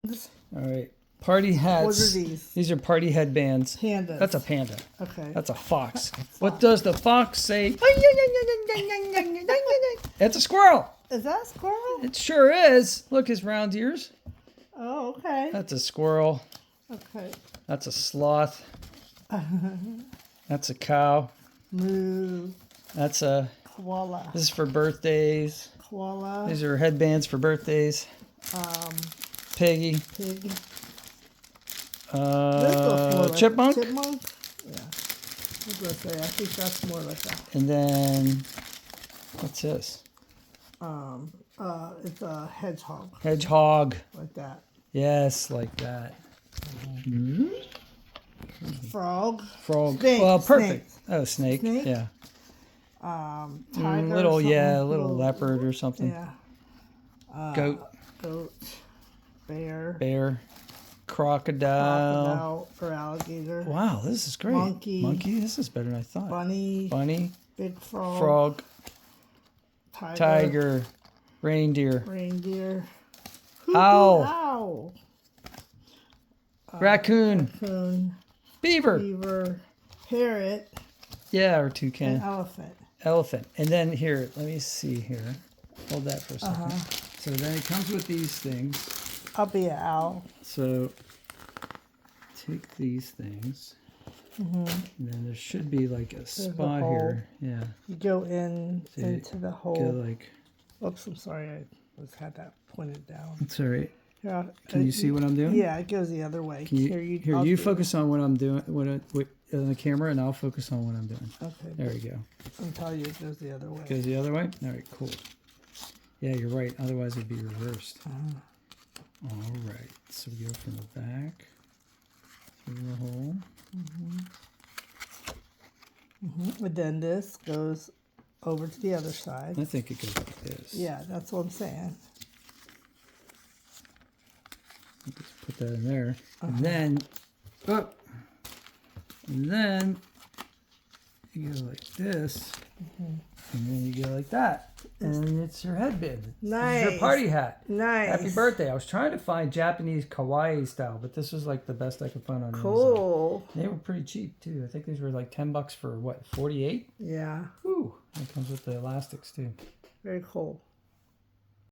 All right. Party hats. What are these? These are party headbands. Pandas. That's a panda. Okay. That's a fox. What does the fox say? It's a squirrel. Is that a squirrel? It sure is. Look, his round ears. Oh, okay. That's a squirrel. Okay. That's a sloth. That's a cow. Moo. That's a Koala. This is for birthdays. Koala. These are headbands for birthdays. Piggy. Pig. Chipmunk. Chipmunk? Yeah. I was going to say, I think that's more like that. And then, what's this? It's a hedgehog. Hedgehog. Like that. Yes, like that. Mm-hmm. Frog. Frog. Snake. Well, perfect. Snake. Oh, snake. Snake? Yeah. Tiger. Little leopard or something. Yeah. Goat. Goat. Bear. Bear. Crocodile. Or alligator. Wow, this is great. Monkey. Monkey. This is better than I thought. Bunny. Bunny. Big frog. Frog. Tiger. Reindeer. Reindeer. Owl. Owl. Raccoon. Raccoon. Beaver. Beaver. Parrot. Yeah, or toucan. And elephant. Elephant. And then here, let me see here. Hold that for a second. So then it comes with these things. I'll be an owl. So take these things. And then there should be like a spot here. Yeah. You go into the hole. Go like. Oops, I'm sorry. I had that pointed down. It's all right. Yeah. Can you see what I'm doing? Yeah, it goes the other way. You focus on what I'm doing, on the camera, and I'll focus on what I'm doing. Okay. There we go. I'll tell you it goes the other way. Goes the other way? All right, cool. Yeah, you're right. Otherwise, it'd be reversed. All right. So we go from the back through the hole. And then this goes over to the other side. I think it goes like this. Yeah, that's what I'm saying. Just put that in there. And then, you go like this. And then you go like that. And it's your headband. Nice. It's your party hat. Nice. Happy birthday. I was trying to find Japanese kawaii style, but this was like the best I could find on Amazon. Cool. They were pretty cheap too. I think these were like $10 for what, 48? Yeah. Whew. It comes with the elastics too. Very cool.